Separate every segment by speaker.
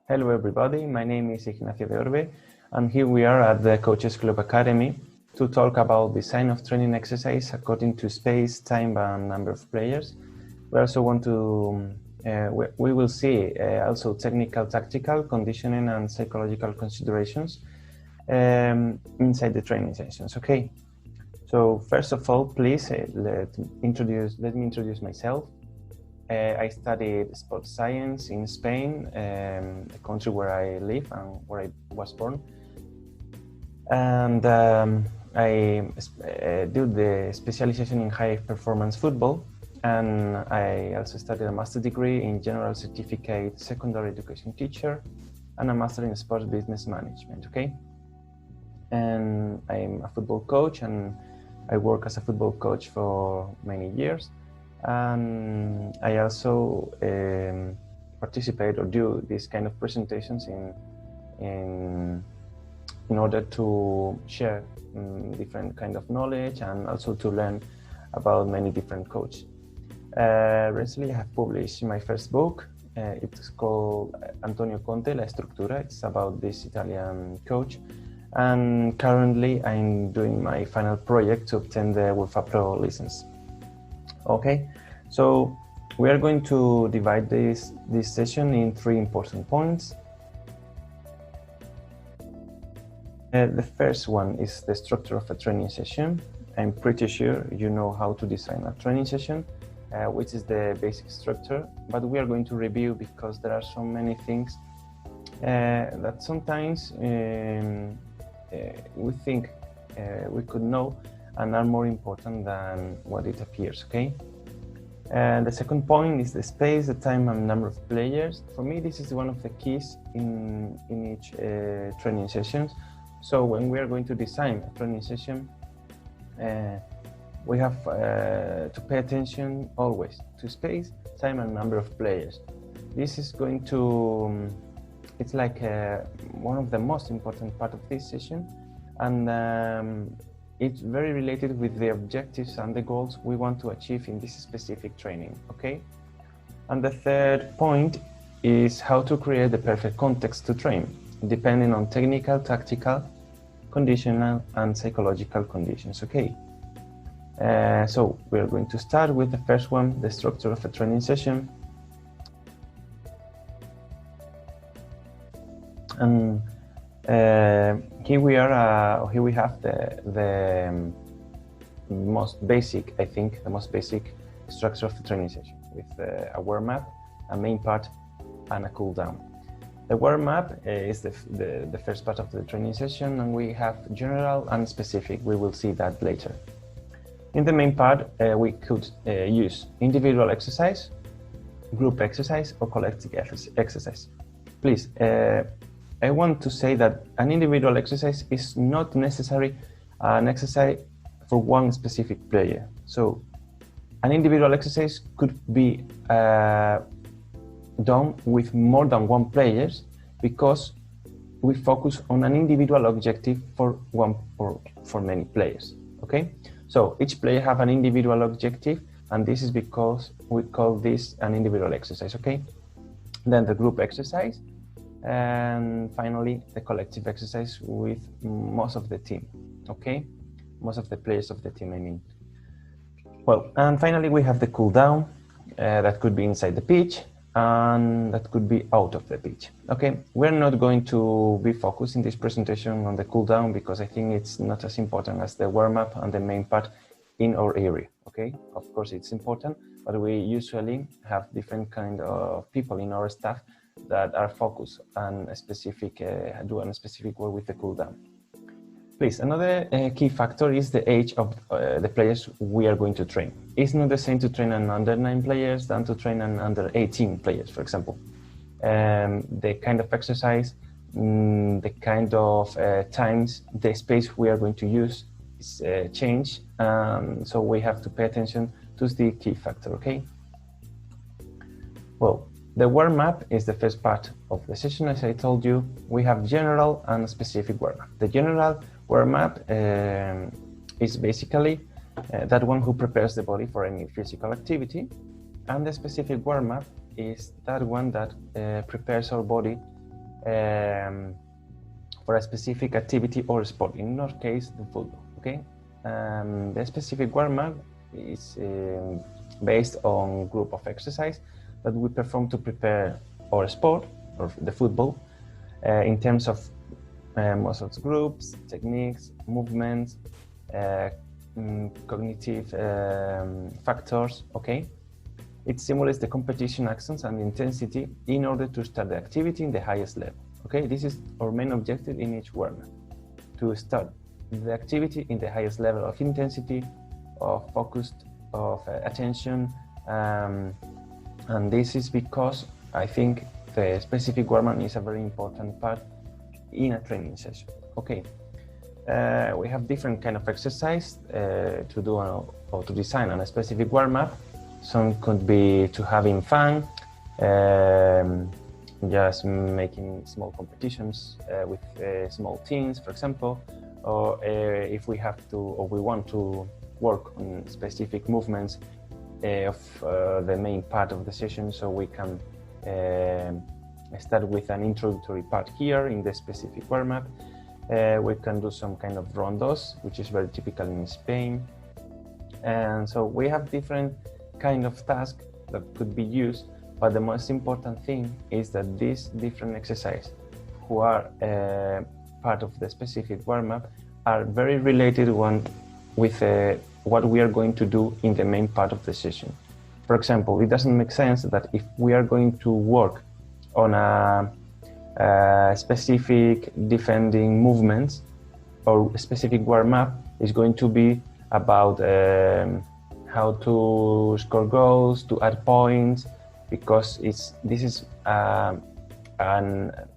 Speaker 1: Hello everybody, my name is Ignacio de Orbe and here we are at the Coaches Club Academy to talk about design of training exercise according to space, time and number of players. We also want to, we will see also technical, tactical, conditioning and psychological considerations inside the training sessions, okay? So first of all, please let me introduce myself. I studied sports science in Spain, the country where I live and where I was born. And I did the specialization in high performance football. And I also studied a master's degree in general certificate secondary education teacher and a master in sports business management, okay? And I'm a football coach and I work as a football coach for many years. And I also participate or do these kind of presentations in order to share different kind of knowledge and also to learn about many different coaches. Recently I have published my first book. It's called Antonio Conte, La Estructura. It's about this Italian coach. And currently I'm doing my final project to obtain the UEFA Pro license. Okay, so we are going to divide this session in three important points. The first one is the structure of a training session. I'm pretty sure you know how to design a training session, which is the basic structure, but we are going to review because there are so many things that sometimes we think we could know and are more important than what it appears, okay? And the second point is the space, the time and number of players. For me, this is one of the keys in each training sessions. So when we are going to design a training session, we have to pay attention always to space, time and number of players. This is going to, it's like one of the most important part of this session. And it's very related with the objectives and the goals we want to achieve in this specific training, okay? And the third point is how to create the perfect context to train, depending on technical, tactical, conditional, and psychological conditions, okay? So we're going to start with the first one, the structure of a training session. And here we have the most basic, I think, the most basic structure of the training session with a warm-up, a main part, and a cool-down. The warm-up is the first part of the training session, and we have general and specific. We will see that later. In the main part, we could use individual exercise, group exercise, or collective exercise. Please, I want to say that an individual exercise is not necessarily an exercise for one specific player. So an individual exercise could be done with more than one player because we focus on an individual objective for one or for many players, okay? So each player have an individual objective, and this is because we call this an individual exercise, okay? Then the group exercise, and finally the collective exercise with most of the team, okay? Most of the players of the team, I mean. Well, and finally we have the cool down, that could be inside the pitch and that could be out of the pitch, okay? We're not going to be focused in this presentation on the cool down because I think it's not as important as the warm-up and the main part in our area, okay? Of course it's important, but we usually have different kind of people in our staff that are focused on a specific, do a specific work with the cool down. Please, another key factor is the age of the players we are going to train. It's not the same to train an under 9 players than to train an under 18 players, for example. The kind of exercise, the kind of times, the space we are going to use is change. So we have to pay attention to the key factor, okay? Well, the warm-up is the first part of the session. As I told you, we have general and specific warm-up. The general warm-up is basically that one who prepares the body for any physical activity, and the specific warm-up is that one that prepares our body for a specific activity or sport, in our case, the football, okay? The specific warm-up is based on group of exercise that we perform to prepare our sport, or the football, in terms of muscles groups, techniques, movements, cognitive factors, okay? It simulates the competition actions and intensity in order to start the activity in the highest level, okay? This is our main objective in each warm-up, to start the activity in the highest level of intensity, of focus, of attention, and this is because I think the specific warm-up is a very important part in a training session, okay? We have different kind of exercise to do or to design on a specific warm-up. Some could be to having fun, just making small competitions with small teams, for example, or if we have to, or we want to work on specific movements of the main part of the session, so we can start with an introductory part here in the specific warm-up. We can do some kind of rondos, which is very typical in Spain. And so we have different kind of tasks that could be used, but the most important thing is that these different exercises who are part of the specific warm-up are very related with what we are going to do in the main part of the session. For example, it doesn't make sense that if we are going to work on a specific defending movements, or a specific warm-up is going to be about how to score goals, to add points, because this is an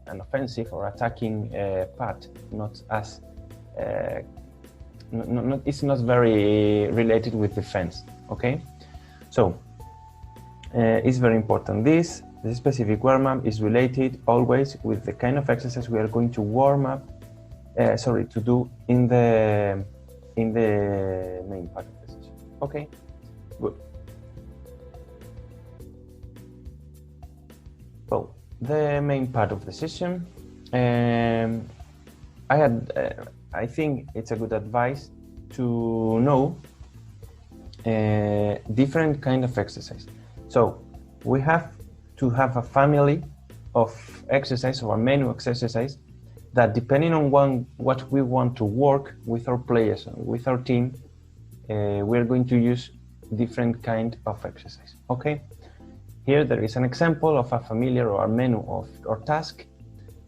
Speaker 1: offensive or attacking part, not as it's not very related with defense, okay? So it's very important. This specific warm-up is related always with the kind of exercise we are going to to do in the main part of the session. Okay, good. Well, the main part of the session, I think it's a good advice to know different kind of exercise. So we have to have a family of exercise or a menu of exercise that, depending on what we want to work with our players, with our team, we're going to use different kind of exercise, okay? Here there is an example of a familiar or a menu of our task.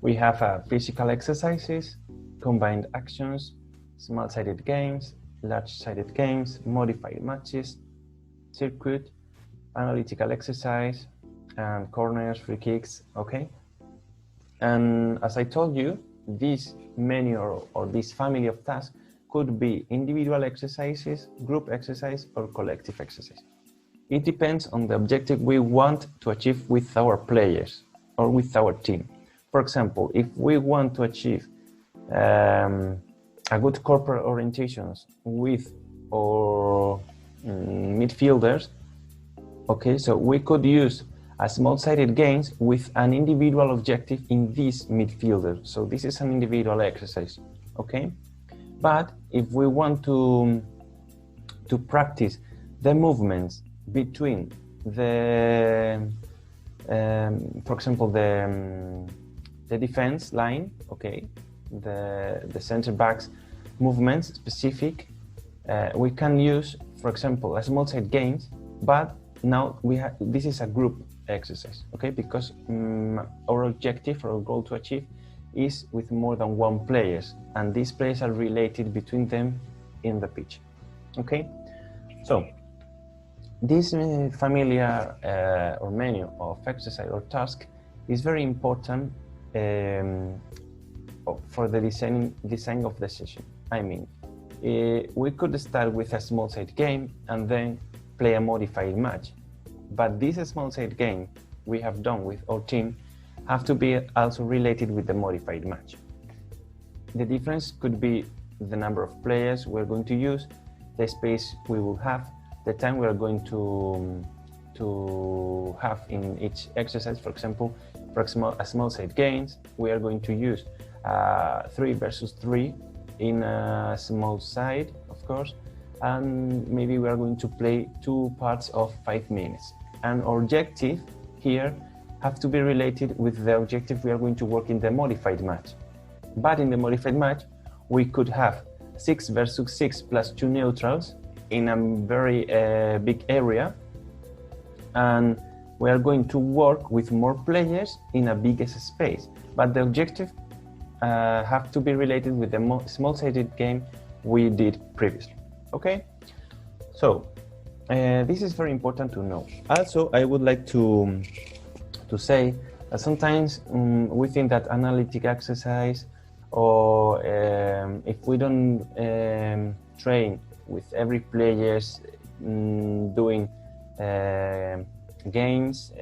Speaker 1: We have physical exercises, combined actions, small-sided games, large-sided games, modified matches, circuit, analytical exercise, and corners, free kicks, okay? And as I told you, this menu or this family of tasks could be individual exercises, group exercise, or collective exercise. It depends on the objective we want to achieve with our players or with our team. For example, if we want to achieve a good corporate orientations with our midfielders, okay, so we could use a small-sided games with an individual objective in this midfielder. So this is an individual exercise, okay? But if we want to practice the movements between the, for example, the defense line, okay, the center backs movements specific, we can use, for example, a small-sided games, but now this is a group exercise, okay, because our objective or our goal to achieve is with more than one players, and these players are related between them in the pitch, okay? So this familiar or menu of exercise or task is very important for the design of the session. I mean, we could start with a small-sided game and then play a modified match. But this small-sided game we have done with our team have to be also related with the modified match. The difference could be the number of players we're going to use, the space we will have, the time we are going to have in each exercise. For example, For a small side games, we are going to use 3 versus 3 in a small side, of course, and maybe we are going to play 2 parts of 5 minutes. And our objective here have to be related with the objective we are going to work in the modified match. But in the modified match, we could have 6 versus 6 plus 2 neutrals in a very big area, and we are going to work with more players in a biggest space. But the objective have to be related with the small-sided game we did previously. Okay, so this is very important to know. Also, I would like to say that sometimes we think that analytic exercise, or if we don't train with every players doing games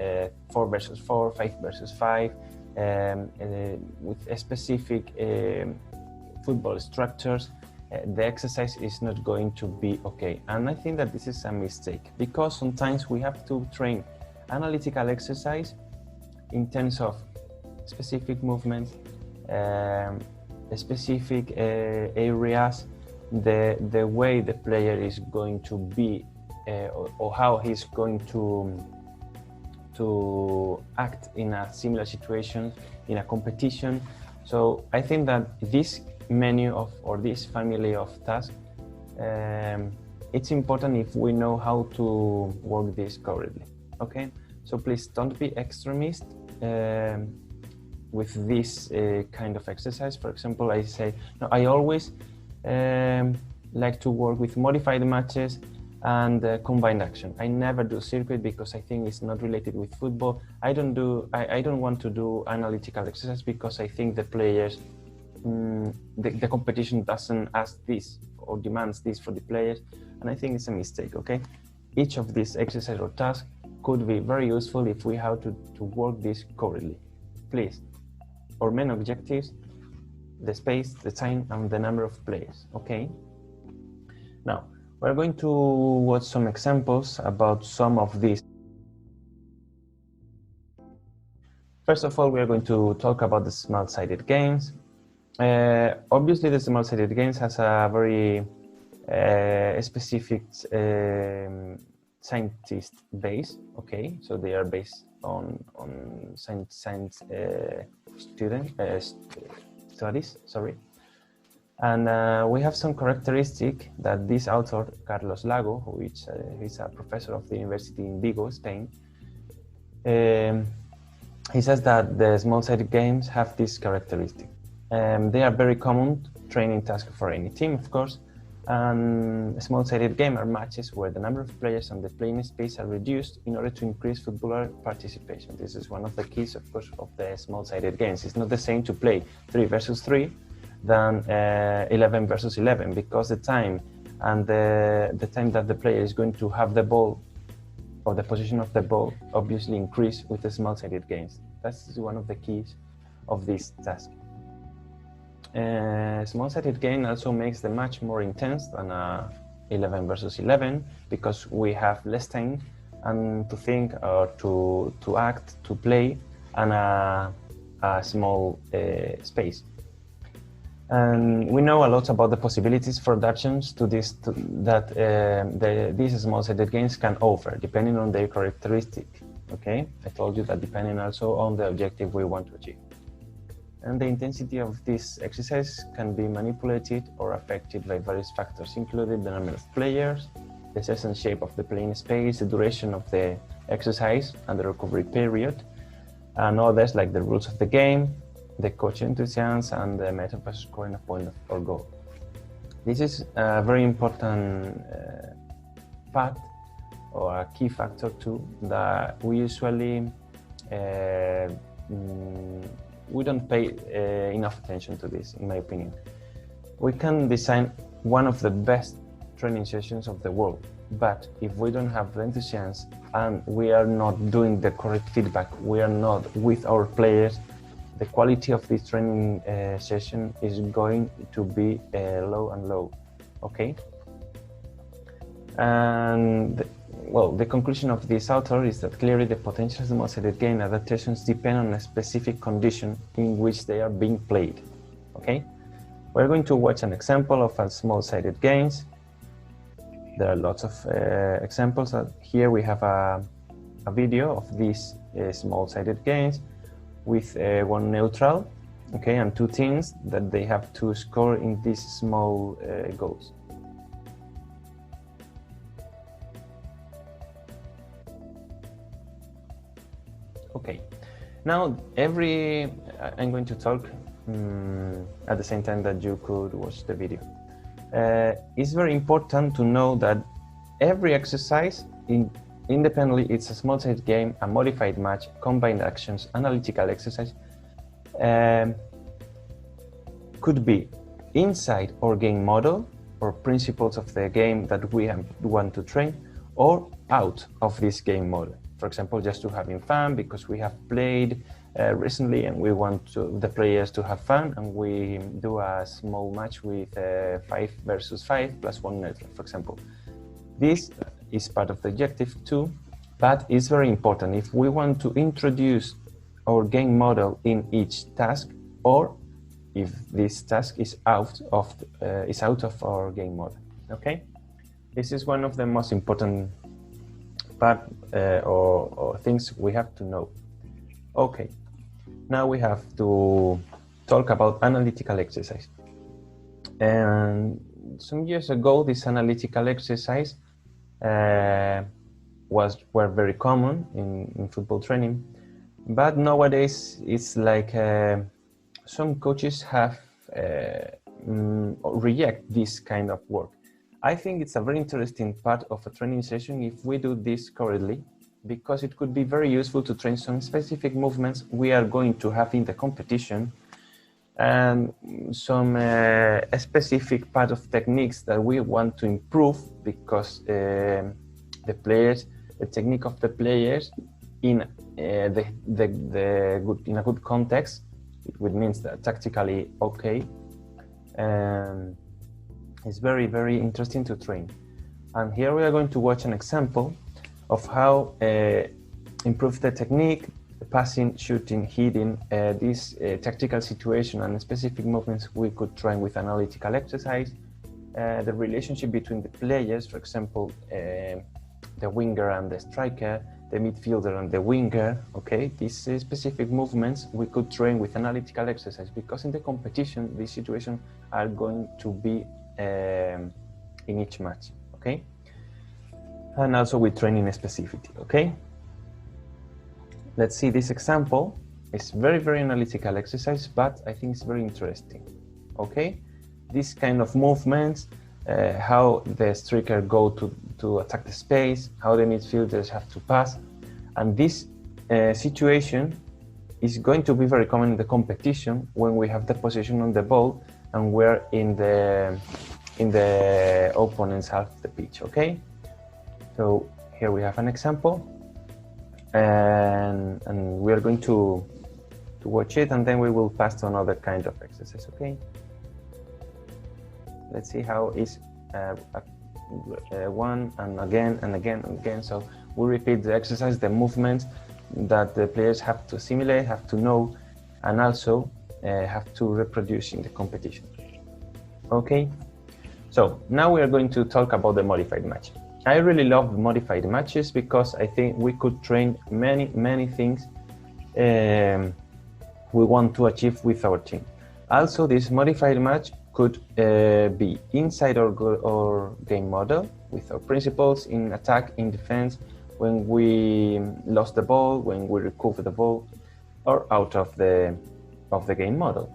Speaker 1: 4 versus 4, 5 versus 5, with a specific football structures, the exercise is not going to be okay. And I think that this is a mistake, because sometimes we have to train analytical exercise in terms of specific movements, specific areas, the way the player is going to be, or how he's going to act in a similar situation in a competition. So I think that this menu of, or this family of tasks, it's important if we know how to work this correctly. Okay, so please don't be extremist with this kind of exercise. For example, I say, no, I always like to work with modified matches and combined action. I never do circuit because I think it's not related with football. I don't want to do analytical exercise because I think the players, the competition doesn't ask this or demands this for the players, and I think it's a mistake. Okay, each of these exercise or tasks could be very useful if we have to work this correctly. Please, our main objectives: the space, the time, and the number of players. Okay, now we're going to watch some examples about some of these. First of all, we are going to talk about the small-sided games. Obviously, the small-sided games has a very specific scientist base. Okay, so they are based on science studies. Sorry. And we have some characteristic that this author, Carlos Lago, which is a professor of the University in Vigo, Spain, he says that the small-sided games have this characteristic. They are very common training task for any team, of course, and small-sided game are matches where the number of players and the playing space are reduced in order to increase footballer participation. This is one of the keys, of course, of the small-sided games. It's not the same to play 3 versus 3 than 11 versus 11, because the time and the time that the player is going to have the ball, or the position of the ball, obviously increase with the small-sided games. That's one of the keys of this task. Small-sided game also makes the match more intense than 11 versus 11, because we have less time and to think or to act, to play, and a small space. And we know a lot about the possibilities for adaptations to this that these small-sided games can offer, depending on their characteristic. Okay, I told you that depending also on the objective we want to achieve. And the intensity of this exercise can be manipulated or affected by various factors, including the number of players, the size and shape of the playing space, the duration of the exercise and the recovery period, and others like the rules of the game, the coach enthusiasm, and the method for scoring a point or goal. This is a very important fact, or a key factor too, that we usually we don't pay enough attention to this, in my opinion. We can design one of the best training sessions of the world, but if we don't have the enthusiasm and we are not doing the correct feedback, we are not with our players, the quality of this training session is going to be low and low. Okay, and well, the conclusion of this author is that clearly the potential small-sided game adaptations depend on a specific condition in which they are being played. Okay, we're going to watch an example of a small-sided games. There are lots of examples. Here we have a video of these small-sided games with one neutral, okay, and two teams that they have to score in these small goals. Okay, now I'm going to talk at the same time that you could watch the video. It's very important to know that every exercise, independently, it's a small-sided game, a modified match, combined actions, analytical exercise, could be inside our game model or principles of the game that we want to train, or out of this game model. For example, just to having fun because we have played recently and we want the players to have fun, and we do a small match with 5 versus 5 plus 1 neutral, for example. This is part of the objective too, but it's very important if we want to introduce our game model in each task, or if this task is out of our game model. Okay, this is one of the most important part or things we have to know. Okay, now we have to talk about analytical exercise. And some years ago, this analytical exercise were very common in football training, but nowadays it's like some coaches have reject this kind of work. I think it's a very interesting part of a training session if we do this correctly, because it could be very useful to train some specific movements we are going to have in the competition, and some specific part of techniques that we want to improve, because the technique of the players in a good context, which means that tactically okay, it's very, very interesting to train. And here we are going to watch an example of how improve the technique, the passing, shooting, hitting, this tactical situation and specific movements we could train with analytical exercise, the relationship between the players, for example, the winger and the striker, the midfielder and the winger, okay? These specific movements we could train with analytical exercise, because in the competition, these situations are going to be in each match, okay? And also with training specificity, okay? Let's see this example. It's very, very analytical exercise, but I think it's very interesting, okay? This kind of movements, how the striker go to attack the space, how the midfielders have to pass. And this situation is going to be very common in the competition when we have the position on the ball and we're in the opponent's half of the pitch, okay? So here we have an example, and we are going to watch it, and then we will pass to another kind of exercise, okay? Let's see how it's one and again and again and again. So we repeat the exercise, the movements that the players have to simulate, have to know, and also have to reproduce in the competition. Okay, so now we are going to talk about the modified match. I really love modified matches because I think we could train many things we want to achieve with our team. Also, this modified match could be inside our game model with our principles in attack, in defense, when we lost the ball, when we recover the ball, or out of the game model.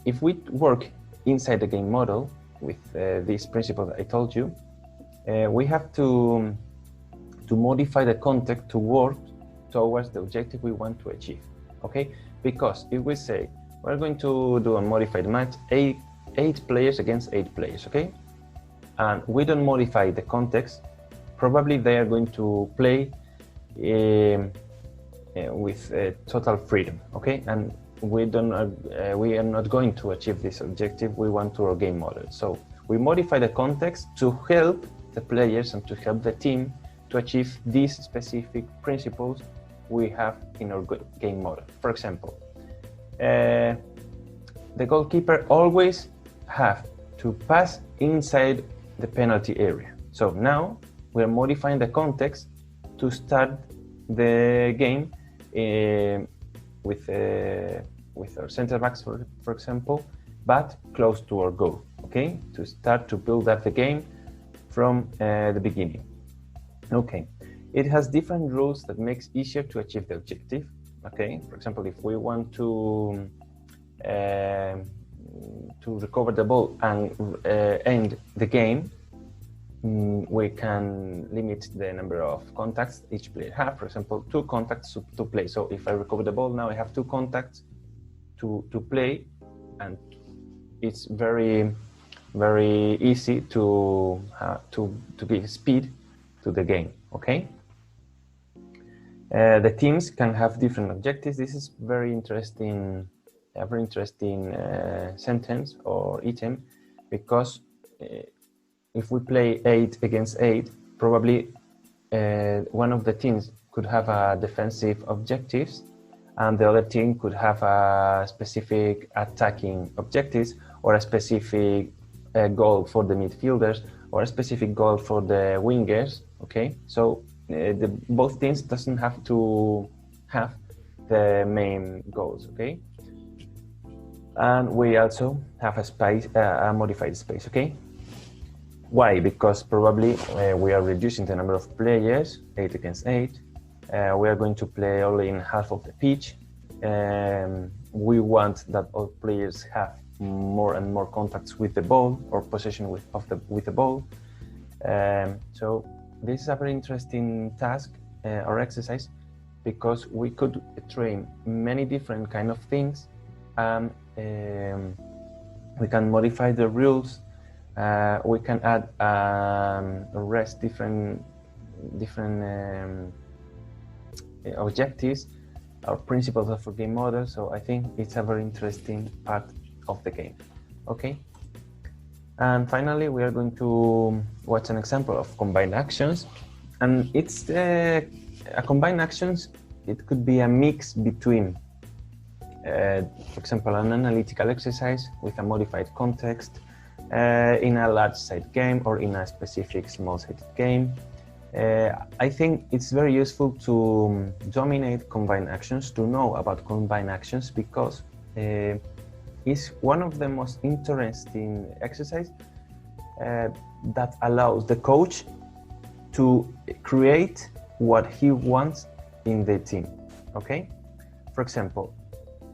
Speaker 1: If we work inside the game model with these principles that I told you, we have to modify the context to work towards the objective we want to achieve, okay? Because if we say we're going to do a modified match, eight players against 8 players, okay? And we don't modify the context, probably they are going to play with total freedom, okay? And we are not going to achieve this objective we want to our game model. So we modify the context to help the players and to help the team to achieve these specific principles we have in our game model. For example, the goalkeeper always have to pass inside the penalty area. So now we are modifying the context to start the game with our center backs, for example, but close to our goal, okay? To start to build up the game from the beginning. Okay, it has different rules that makes easier to achieve the objective, okay? For example, if we want to recover the ball and end the game, we can limit the number of contacts each player have. For example, 2 contacts to play. So if I recover the ball, now I have 2 contacts to play, and it's very easy to give speed to the game. Okay. The teams can have different objectives. This is a very interesting sentence or item, because if we play 8 against 8, probably one of the teams could have a defensive objectives, and the other team could have a specific attacking objectives, or a specific goal for the midfielders, or a specific goal for the wingers. Okay, so both teams doesn't have to have the main goals. Okay, and we also have a modified space. Okay. Why? Because probably we are reducing the number of players, 8 against 8. We are going to play only in half of the pitch. We want that all players have more and more contacts with the ball, or possession with the ball. So this is a very interesting task or exercise, because we could train many different kind of things, and we can modify the rules. We can add rest different objectives or principles of a game model. So I think it's a very interesting part of the game. Okay, and finally we are going to watch an example of combined actions, and it's a combined actions. It could be a mix between for example, an analytical exercise with a modified context, in a large-sided game, or in a specific small-sided game. I think it's very useful to dominate combined actions, to know about combined actions, because it's one of the most interesting exercises that allows the coach to create what he wants in the team. Okay? For example,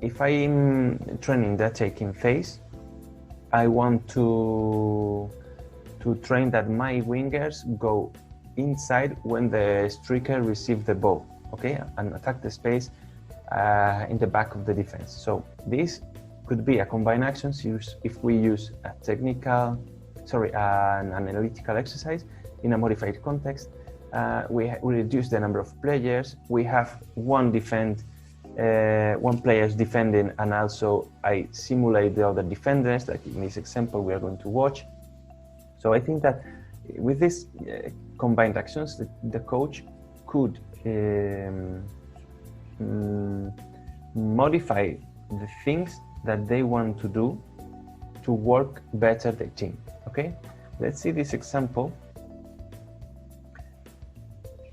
Speaker 1: if I'm training the attacking phase, I want to train that my wingers go inside when the striker receives the ball, okay, and attack the space in the back of the defense. So this could be a combined actions if we use an analytical exercise in a modified context. We reduce the number of players. We have one player defending, and also I simulate the other defenders, like in this example we are going to watch. So I think that with this combined actions, the coach could modify the things that they want to do to work better the team. Okay, let's see this example.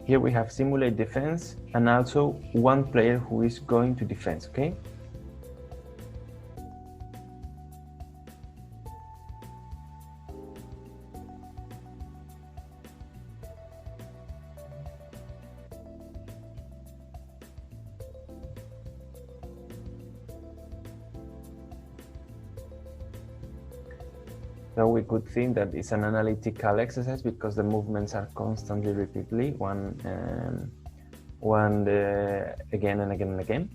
Speaker 1: Here we have simulate defense, and also one player who is going to defense. Okay. So we could think that it's an analytical exercise because the movements are constantly repeatedly, one again and again and again.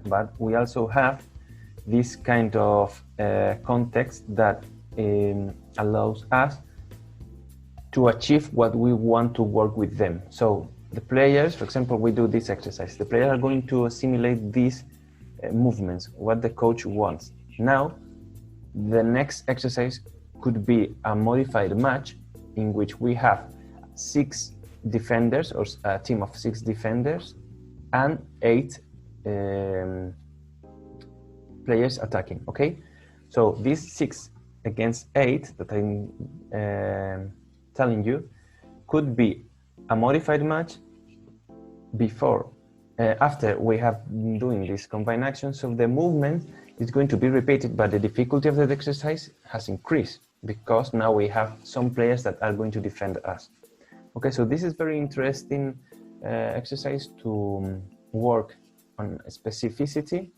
Speaker 1: But we also have this kind of context that allows us to achieve what we want to work with them. So the players, for example, we do this exercise. The players are going to simulate these movements, what the coach wants. Now, the next exercise could be a modified match in which we have 6 defenders, or a team of 6 defenders, and 8 players attacking. Okay, so these 6 against 8 that I'm telling you could be a modified match before, after we have been doing this combined action. So the movement is going to be repeated, but the difficulty of the exercise has increased because now we have some players that are going to defend us. Okay, so this is very interesting exercise to work on specificity,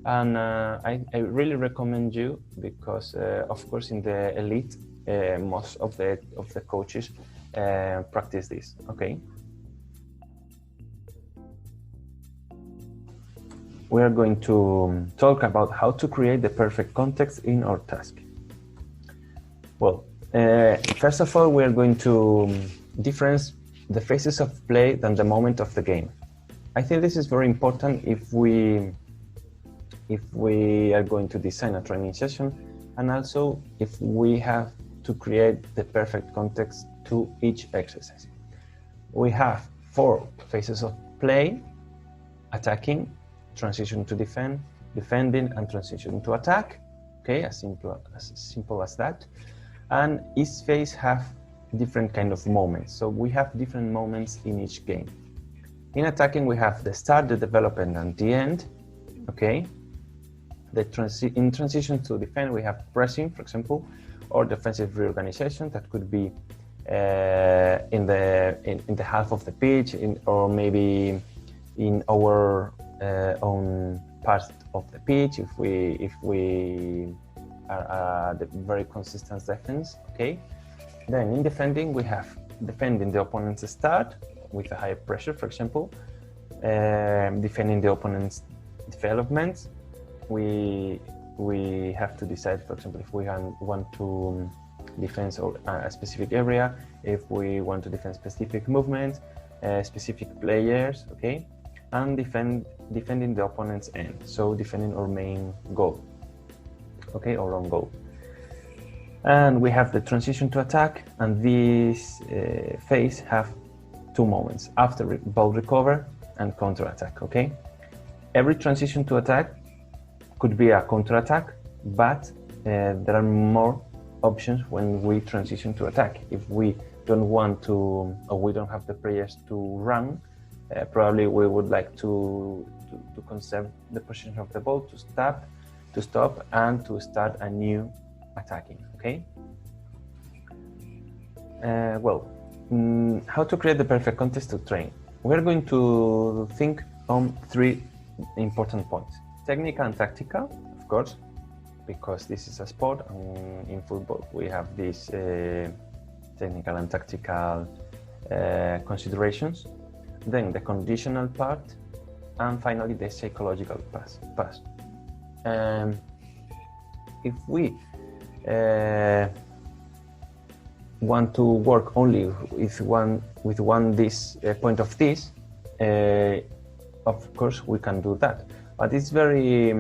Speaker 1: and I really recommend you because, of course, in the elite, most of the coaches practice this. Okay. We are going to talk about how to create the perfect context in our task. Well, first of all, we are going to difference the phases of play than the moment of the game. I think this is very important if we are going to design a training session, and also if we have to create the perfect context to each exercise. We have 4 phases of play: attacking, transition to defend, defending, and transition to attack. Okay, as simple as that. And each phase have different kind of moments. So we have different moments in each game. In attacking, we have the start, the development, and the end. Okay. In transition to defend, we have pressing, for example, or defensive reorganization. That could be in the half of the pitch, or maybe in our own part of the pitch, if we are the very consistent defense. Okay. Then in defending, we have defending the opponent's start with a higher pressure, for example, defending the opponent's development. We have to decide, for example, if we want to defend a specific area, if we want to defend specific movements, specific players. Okay. And defending the opponent's end, so defending our main goal, okay, our own goal. And we have the transition to attack, and this phase have 2 moments: after ball recover and counter attack. Okay, every transition to attack could be a counter attack, but there are more options when we transition to attack. If we don't want to, or we don't have the players to run, probably we would like to conserve the position of the ball, to stop, and to start a new attacking. Okay. How to create the perfect context to train? We're going to think on 3 important points: technical and tactical, of course, because this is a sport, and in football we have these technical and tactical considerations. Then the conditional part, and finally the psychological part. If we want to work only with one this point of this, of course we can do that. But it's very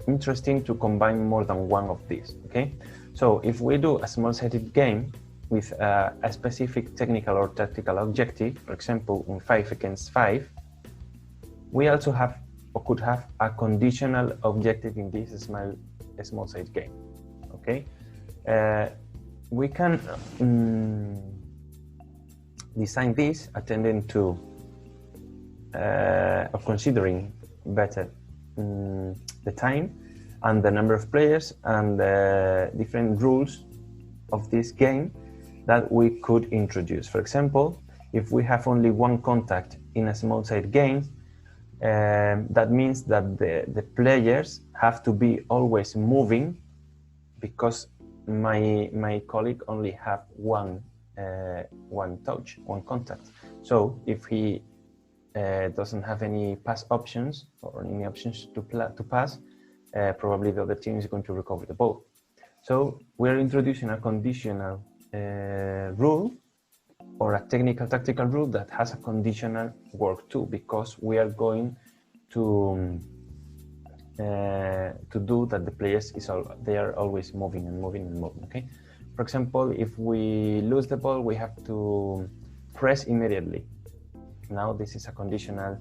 Speaker 1: interesting to combine more than one of these. Okay, so if we do a small-sided game with a specific technical or tactical objective, for example, in 5 against 5, we also have, or could have, a conditional objective in this small-sided game. Okay, we can design this attending to, or considering better the time and the number of players and the different rules of this game that we could introduce. For example, if we have only one contact in a small-sided game, that means that the players have to be always moving, because my colleague only have one touch, one contact. So if he doesn't have any pass options or any options to pass, probably the other team is going to recover the ball. So we're introducing a conditional rule, or a technical tactical rule that has a conditional work too, because we are going to do that the players they are always moving and moving and moving. Okay, for example, if we lose the ball, we have to press immediately. Now this is a conditional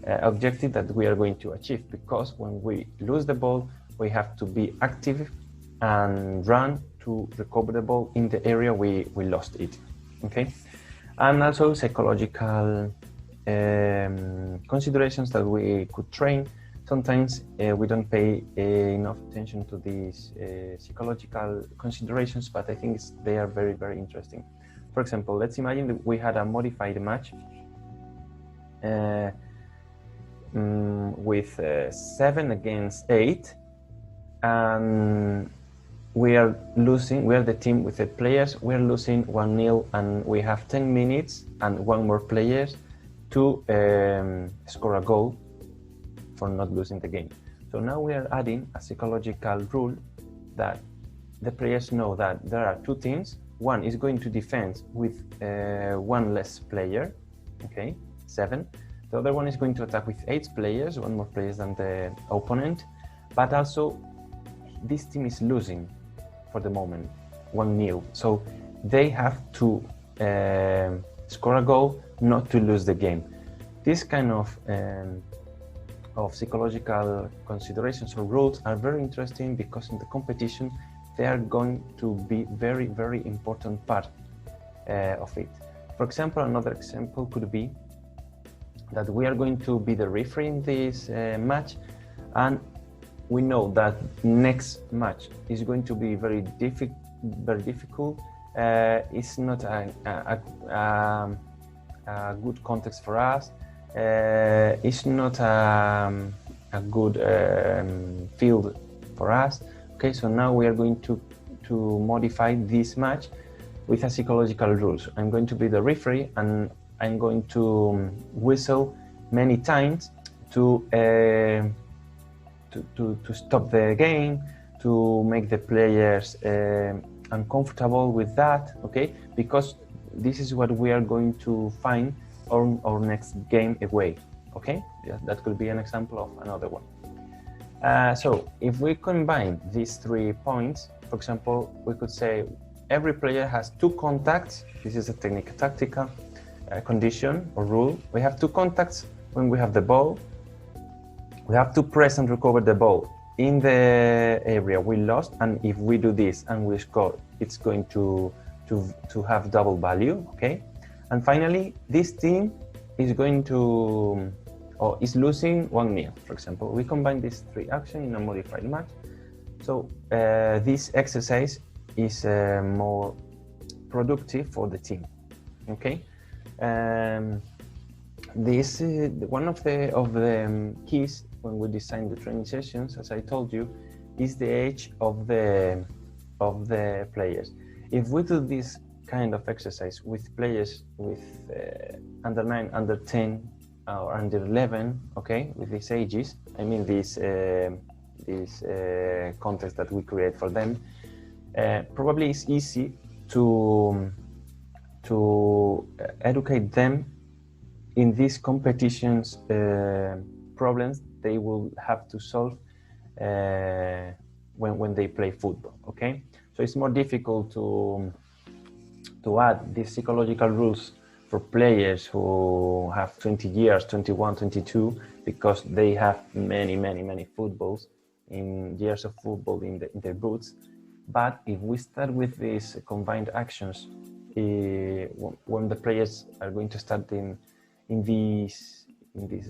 Speaker 1: objective that we are going to achieve, because when we lose the ball, we have to be active and run to recover the ball in the area we lost it. Okay, and also psychological considerations that we could train. Sometimes we don't pay enough attention to these psychological considerations, but I think they are very, very interesting. For example, let's imagine that we had a modified match with 7 against 8, and we are losing. We are the team with 8 players. We are losing 1-0, and we have 10 minutes and 1 more player to score a goal for not losing the game. So now we are adding a psychological rule that the players know that there are 2 teams. One is going to defend with 1 less player, okay, 7. The other one is going to attack with 8 players, 1 more players than the opponent. But also, this team is losing for the moment, 1-0. So they have to score a goal not to lose the game. This kind of psychological considerations or rules are very interesting, because in the competition they are going to be very, very important part of it. For example, another example could be that we are going to be the referee in this match, and we know that next match is going to be very difficult. It's not a good context for us. It's not a good field for us. Okay, so now we are going to modify this match with a psychological rules. I'm going to be the referee, and I'm going to whistle many times to stop the game, to make the players uncomfortable with that. Okay, because this is what we are going to find on our next game away. Okay, yeah, that could be an example of another one. So if we combine these 3 points, for example, we could say every player has 2 contacts. This is a tactical condition or rule. We have 2 contacts when we have the ball. We have to press and recover the ball in the area we lost, and if we do this and we score, it's going to have double value. Okay, and finally, this team is going to or is losing 1-0. For example, we combine these 3 actions in a modified match. So this exercise is more productive for the team. Okay, this one of the keys when we design the training sessions, as I told you, is the age of the players. If we do this kind of exercise with players with under 9, under 10, or under 11, okay, with these ages, I mean this context that we create for them, probably it's easy to educate them in these competitions problems they will have to solve when they play football. Okay, so it's more difficult to add these psychological rules for players who have 20 years, 21, 22, because they have many footballs in years of football in their boots. But if we start with these combined actions, when the players are going to start in this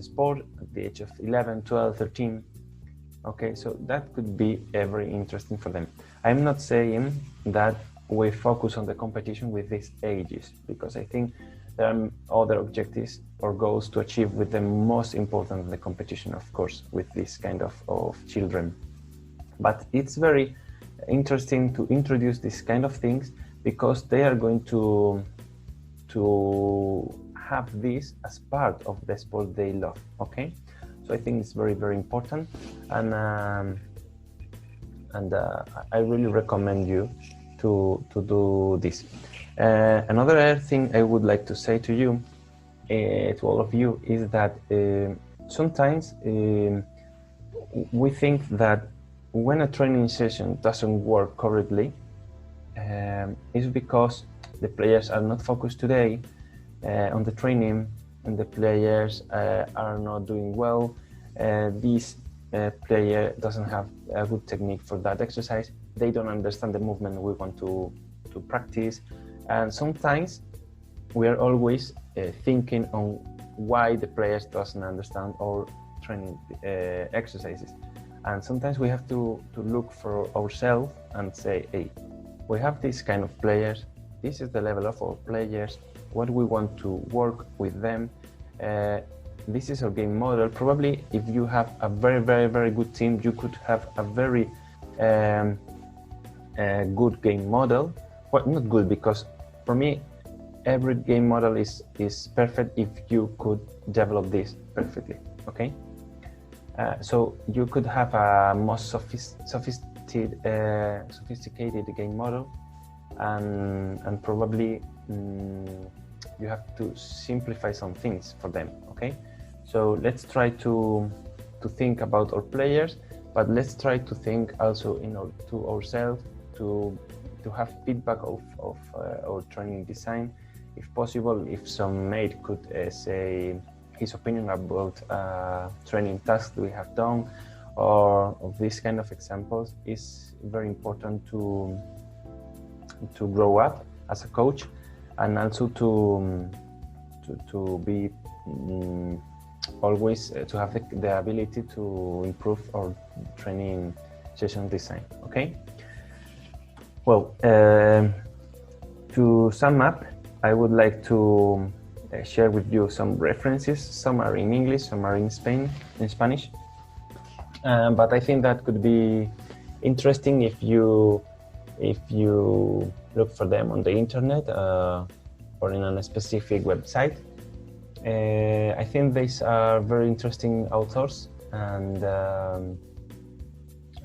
Speaker 1: sport at the age of 11, 12, 13, okay, so that could be very interesting for them. I'm not saying that we focus on the competition with these ages, because I think there are other objectives or goals to achieve with the most important the competition, of course, with this kind of children. But it's very interesting to introduce this kind of things, because they are going to have this as part of the sport they love. Okay, so I think it's very important, and I really recommend you to do this. Another thing I would like to say to you, to all of you, is that sometimes we think that when a training session doesn't work correctly, it's because the players are not focused today, on the training and the players are not doing well, this player doesn't have a good technique for that exercise, they don't understand the movement we want to practice, and sometimes we are always thinking on why the players doesn't understand our training exercises, and sometimes we have to look for ourselves and say, hey, we have this kind of players, this is the level of our players, what we want to work with them, this is our game model. Probably if you have a very good team, you could have a very good game model. Well, not good, because for me every game model is perfect if you could develop this perfectly, okay? So you could have a more sophisticated game model, and probably you have to simplify some things for them, okay? So let's try to think about our players, but let's try to think also to ourselves, to have feedback of our training design. If possible, if some mate could say his opinion about training tasks we have done, or of this kind of examples, is very important to grow up as a coach, and also to be always to have the ability to improve our training session design, okay? Well, to sum up, I would like to share with you some references. Some are in English, some are in Spanish. But I think that could be interesting if you look for them on the internet or in a specific website. I think these are very interesting authors, and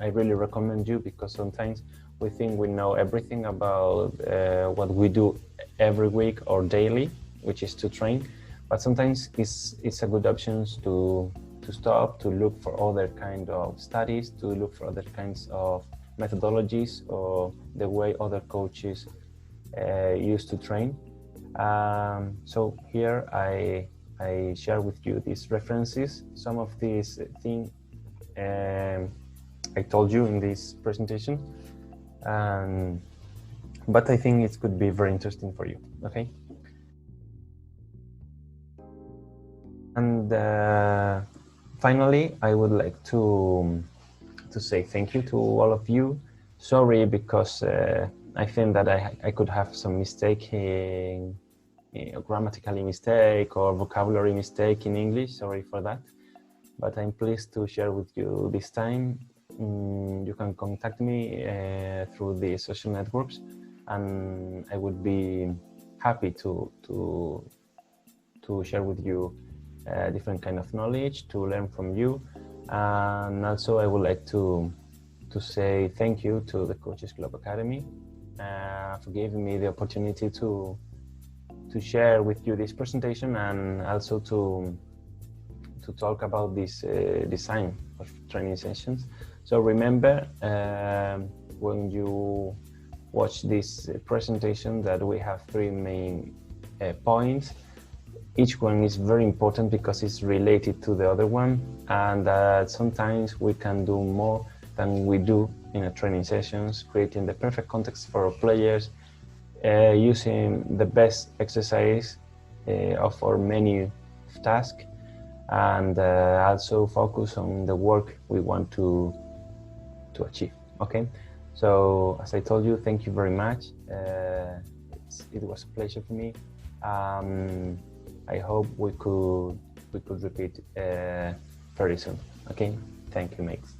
Speaker 1: I really recommend you, because sometimes we think we know everything about what we do every week or daily, which is to train, but sometimes it's a good option to stop, to look for other kind of studies, to look for other kinds of methodologies, or the way other coaches used to train. So here I share with you these references. Some of these things I told you in this presentation, but I think it could be very interesting for you, okay? And finally, I would like to say thank you to all of you. Sorry, because I think that I could have some mistake in grammatically mistake or vocabulary mistake in English. Sorry for that, but I'm pleased to share with you this time. You can contact me through the social networks, and I would be happy to share with you different kind of knowledge, to learn from you. And also I would like to say thank you to the Coaches Club Academy for giving me the opportunity to share with you this presentation, and also to talk about this design of training sessions. So remember, when you watch this presentation, that we have three main points. Each one is very important because it's related to the other one, and sometimes we can do more than we do in a training sessions, creating the perfect context for our players, using the best exercise of our menu of tasks, and also focus on the work we want to achieve, okay? So as I told you, thank you very much. It was a pleasure for me. I hope we could repeat very soon. Okay, thank you, mates.